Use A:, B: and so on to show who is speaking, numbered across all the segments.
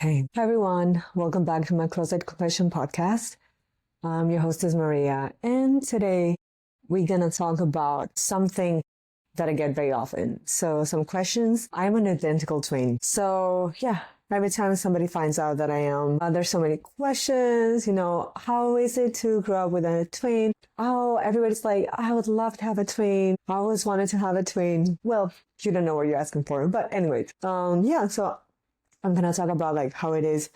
A: Hey, hi everyone. Welcome back to my Closet Confession podcast. Your host is Maria, and today we're gonna talk about something that I get very often. So, some questions. I'm an identical twin. So, yeah, every time somebody finds out that I am, there's so many questions. How is it to grow up with a twin? Oh, everybody's like, I would love to have a twin. I always wanted to have a twin. Well, you don't know what you're asking for, but anyways, yeah. So I'm gonna talk about like how it is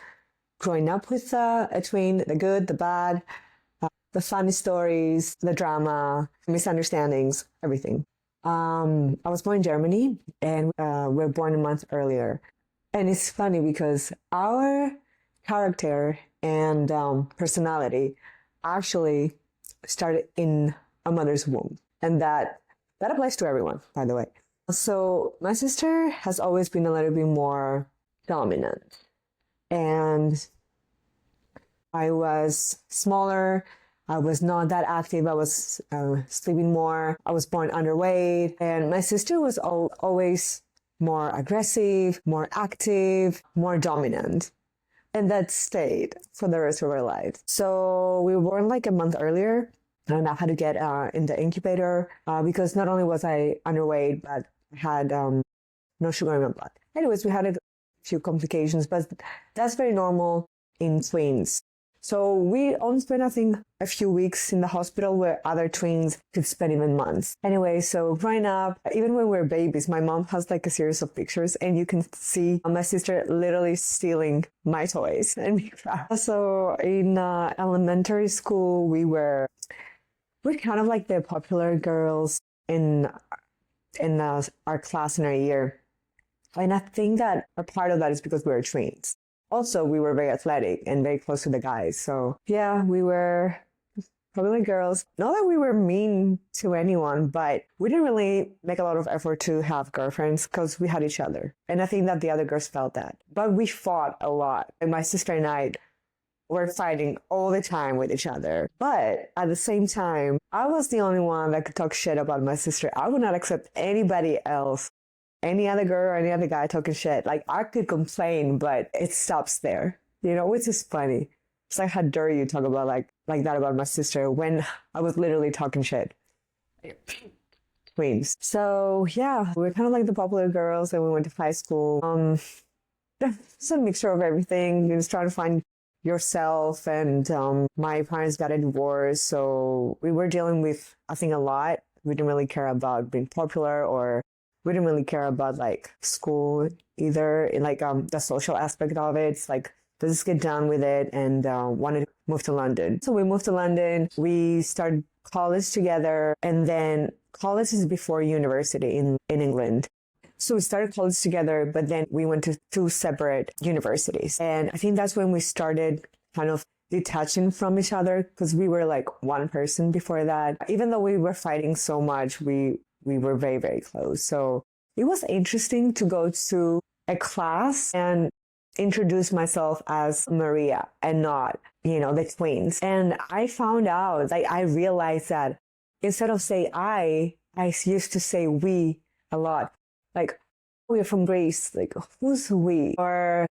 A: growing up with a twin, the good, the bad, the funny stories, the drama, misunderstandings, everything. I was born in Germany, and we're born a month earlier. And it's funny because our character and personality actually started in a mother's womb, and that applies to everyone, by the way. So my sister has always been a little bit more dominant. And I was smaller. I was not that active. I was sleeping more. I was born underweight. And my sister was always more aggressive, more active, more dominant. And that stayed for the rest of our life. So we were born like a month earlier. And I had to get in the incubator because not only was I underweight, but I had no sugar in my blood. Anyways, we had a few complications, but that's very normal in twins. So we only spent, I think, a few weeks in the hospital where other twins could spend even months. Anyway, so growing up, even when we were babies, my mom has like a series of pictures and you can see my sister literally stealing my toys and me cry. So in elementary school, we're kind of like the popular girls in our class in our year. And I think that a part of that is because we were twins. Also, we were very athletic and very close to the guys. So yeah, we were probably girls. Not that we were mean to anyone, but we didn't really make a lot of effort to have girlfriends because we had each other. And I think that the other girls felt that. But we fought a lot. And my sister and I were fighting all the time with each other. But at the same time, I was the only one that could talk shit about my sister. I would not accept anybody else, any other girl or any other guy talking shit. Like, I could complain, but it stops there, which is funny. It's like, how dare you talk about like that about my sister when I was literally talking shit. Queens. So yeah, we were kind of like the popular girls, and we went to high school. It's a mixture of everything. You just trying to find yourself, and my parents got a divorce, so we were dealing with, I think, a lot. We didn't really care about being popular, or we didn't really care about like school either, in like the social aspect of it. It's like, let's just get done with it, and wanted to move to London. So we moved to London. We started college together, and then college is before university in England. So we started college together, but then we went to two separate universities. And I think that's when we started kind of detaching from each other, because we were like one person before that. Even though we were fighting so much, we were very, very close. So it was interesting to go to a class and introduce myself as Maria and not, the twins. And I found out, like, I realized that instead of say I used to say we a lot. Like, we're from Greece. Like, who's we? Or,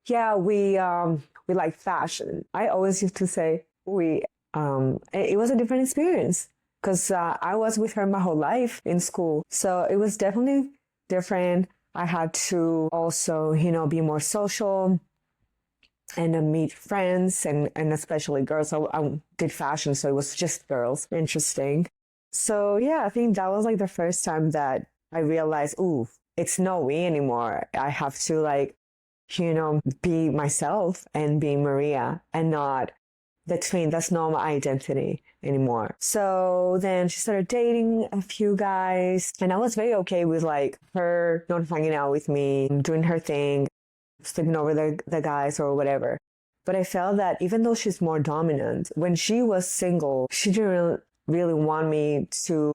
A: yeah, we like fashion. I always used to say we. It was a different experience because I was with her my whole life in school. So it was definitely different. I had to also, be more social and meet friends and especially girls. I did fashion, so it was just girls. Interesting. So yeah, I think that was like the first time that I realized, ooh, it's not we anymore. I have to like, be myself and be Maria and not the twin. That's not my identity anymore. So then she started dating a few guys, and I was very okay with like her not hanging out with me, doing her thing, sleeping over the guys or whatever. But I felt that even though she's more dominant, when she was single, she didn't really want me to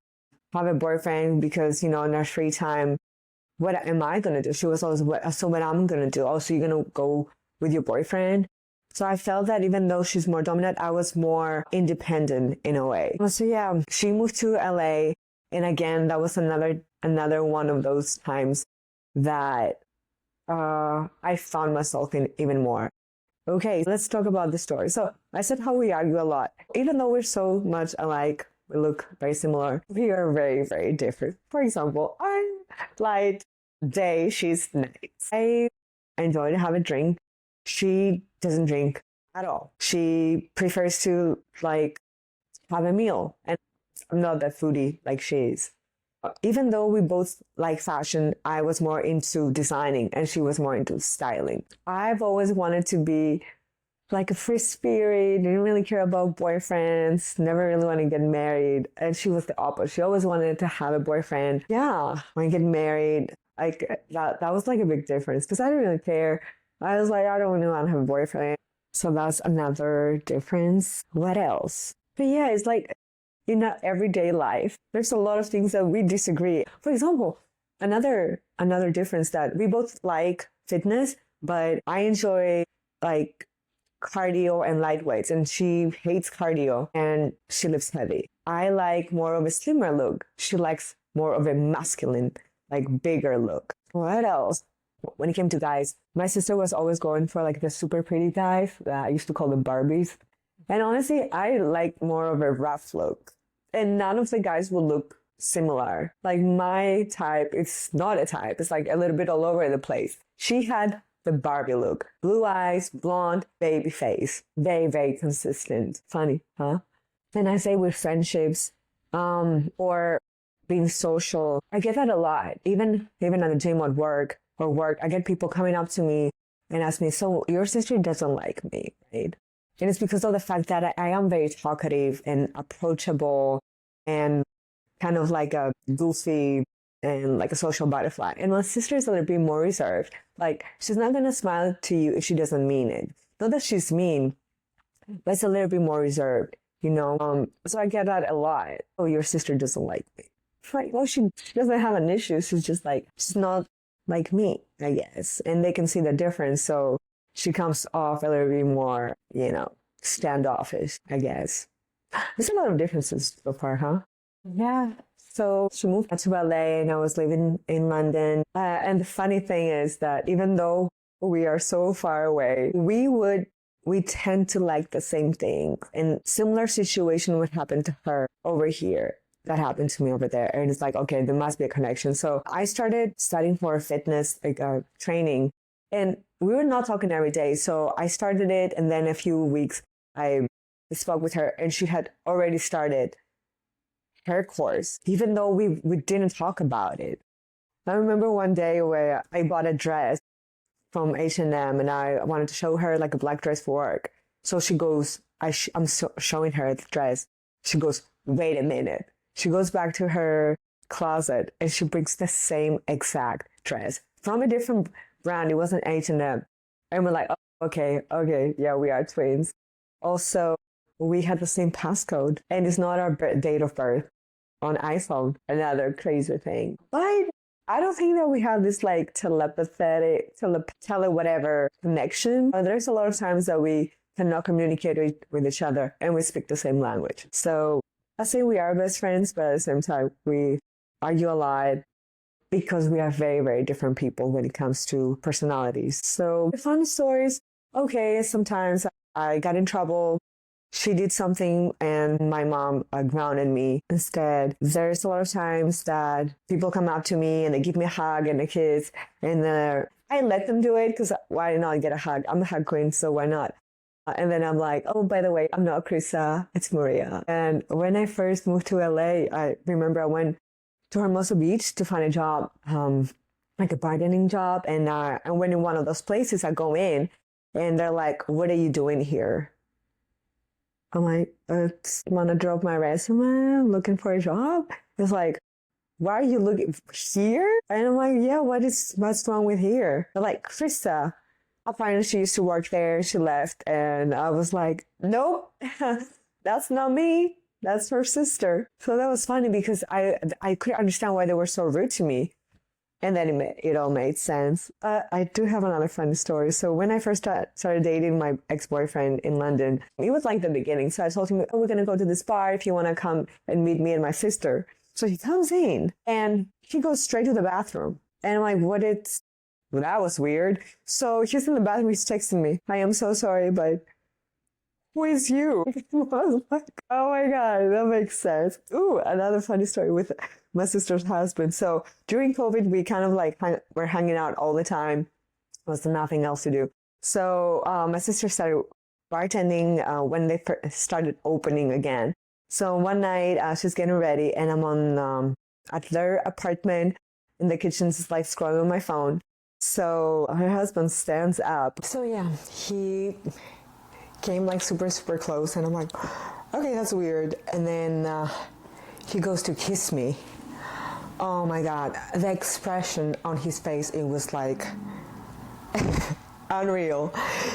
A: have a boyfriend because, in her free time, what am I going to do? She was always, so what I'm going to do? Oh, so you're going to go with your boyfriend? So I felt that even though she's more dominant, I was more independent in a way. So yeah, she moved to LA. And again, that was another one of those times that I found myself in even more. Okay, let's talk about the story. So I said how we argue a lot. Even though we're so much alike, we look very similar, we are very, very different. For example, I'm like day, she's night. I enjoy to have a drink. She doesn't drink at all. She prefers to like have a meal. And I'm not that foodie like she is. Even though we both like fashion, I was more into designing and she was more into styling. I've always wanted to be like a free spirit, didn't really care about boyfriends, never really wanted to get married. And she was the opposite. She always wanted to have a boyfriend. Yeah, when I get married, like that was like a big difference because I didn't really care. I was like, I don't really want to have a boyfriend. So that's another difference. What else? But yeah, it's like in our everyday life, there's a lot of things that we disagree. For example, another difference that we both like fitness, but I enjoy like cardio and light weights, and she hates cardio and she lifts heavy. I like more of a slimmer look. She likes more of a masculine, like bigger look. What else? When it came to guys, my sister was always going for like the super pretty guys. I used to call them Barbies. And honestly, I like more of a rough look. And none of the guys will look similar. Like my type, it's not a type. It's like a little bit all over the place. She had the Barbie look. Blue eyes, blonde, baby face. Very, very consistent. Funny, huh? And I say with friendships, or being social, I get that a lot. Even at the gym at work, I get people coming up to me and ask me, so your sister doesn't like me, right? And it's because of the fact that I am very talkative and approachable and kind of like a goofy and like a social butterfly. And my sister is a little bit more reserved. Like, she's not going to smile to you if she doesn't mean it. Not that she's mean, but it's a little bit more reserved, you know? So I get that a lot. Oh, your sister doesn't like me. Like, well, she doesn't have an issue. She's just like, she's not like me, I guess. And they can see the difference. So she comes off a little bit more, you know, standoffish, I guess. There's a lot of differences so far, huh? Yeah. So she moved to LA and I was living in London. And the funny thing is that even though we are so far away, we tend to like the same thing. And similar situation would happen to her over here. That happened to me over there. And it's like, okay, there must be a connection. So I started studying for fitness, like training. And we were not talking every day. So I started it. And then a few weeks, I spoke with her and she had already started her course, even though we didn't talk about it. I remember one day where I bought a dress from H&M and I wanted to show her like a black dress for work. So she goes, showing her the dress. She goes, wait a minute. She goes back to her closet and she brings the same exact dress from a different brand. It wasn't H&M. And we're like, oh, okay, yeah, we are twins. Also, we had the same passcode and it's not our date of birth on iPhone. Another crazy thing. But I don't think that we have this like telepathic, whatever connection. There's a lot of times that we cannot communicate with each other and we speak the same language. So I say we are best friends, but at the same time, we argue a lot because we are very, very different people when it comes to personalities. So the fun stories, okay, sometimes I got in trouble. She did something and my mom grounded me instead. There's a lot of times that people come up to me and they give me a hug and a kiss and I let them do it because why not get a hug? I'm a hug queen, so why not? And then I'm like, oh, by the way, I'm not Krista, it's Maria. And when I first moved to LA, I remember I went to Hermosa Beach to find a job, like a bartending job. And I went in one of those places, I go in and they're like, what are you doing here? I'm like, I just want to drop my resume. I'm looking for a job. It's like, why are you looking here? And I'm like, yeah, what's wrong with here? They're like, Krista. Apparently she used to work there. She left. And I was like, nope, that's not me. That's her sister. So that was funny because I couldn't understand why they were so rude to me. And then it all made sense. I do have another funny story. So when I first started dating my ex-boyfriend in London, it was like the beginning. So I told him, oh, we're going to go to this bar if you want to come and meet me and my sister. So he comes in and he goes straight to the bathroom. And I'm like, that was weird. So he's in the bathroom, he's texting me. I am so sorry, but who is you? I was like, oh my God, that makes sense. Ooh, another funny story with my sister's husband. So during COVID, we kind of like were hanging out all the time. There was nothing else to do. So my sister started bartending when they started opening again. So one night she's getting ready and I'm on at their apartment in the kitchen, just like scrolling on my phone. So her husband stands up. So yeah, he came like super, super close and I'm like, okay, that's weird. And then he goes to kiss me. Oh my God, the expression on his face, it was like unreal.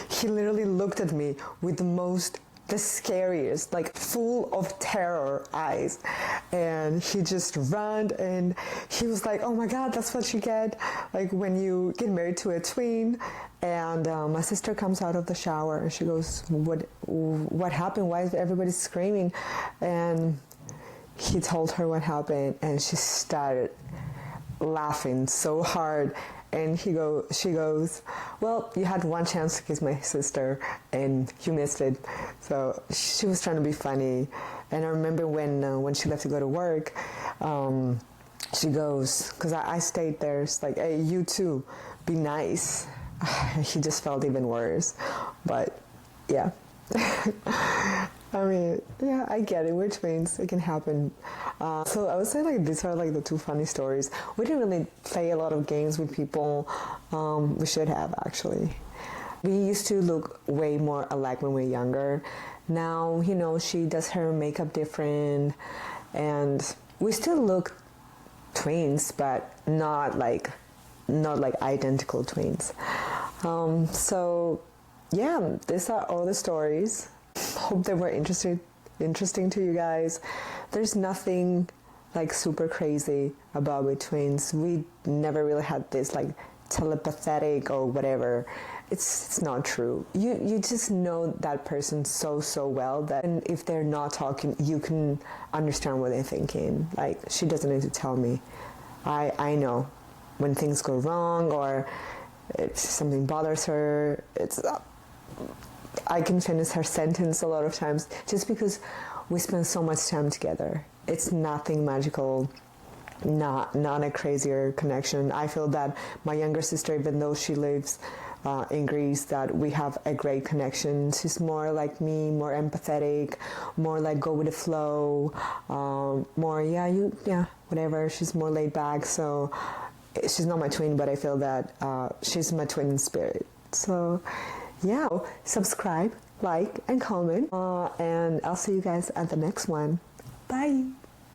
A: He literally looked at me with the scariest, like full of terror eyes. And he just ran and he was like, oh my God, that's what you get like when you get married to a twin. And my sister comes out of the shower and she goes, what happened? Why is everybody screaming? And he told her what happened and she started laughing so hard. And she goes, well, you had one chance to kiss my sister and you missed it. So she was trying to be funny. And I remember when she left to go to work, she goes, because I stayed there, it's like, hey, you too, be nice. He just felt even worse. But yeah. I mean, yeah, I get it. We're twins. It can happen. So I would say like these are like the two funny stories. We didn't really play a lot of games with people. We should have actually. We used to look way more alike when we were younger. Now, she does her makeup different, and we still look twins, but not like identical twins. So yeah, these are all the stories. Hope they were interesting to you guys. There's nothing like super crazy about with twins. We never really had this like telepathic or whatever. It's not true. You just know that person so well that if they're not talking, you can understand what they're thinking. Like, she doesn't need to tell me. I know when things go wrong or if something bothers her. I can finish her sentence a lot of times just because we spend so much time together. It's nothing magical, not a crazier connection. I feel that my younger sister, even though she lives in Greece, that we have a great connection. She's more like me, more empathetic, more like go with the flow, more whatever. She's more laid back. So she's not my twin, but I feel that she's my twin in spirit. So yeah, subscribe, like, and comment, and I'll see you guys at the next one. Bye.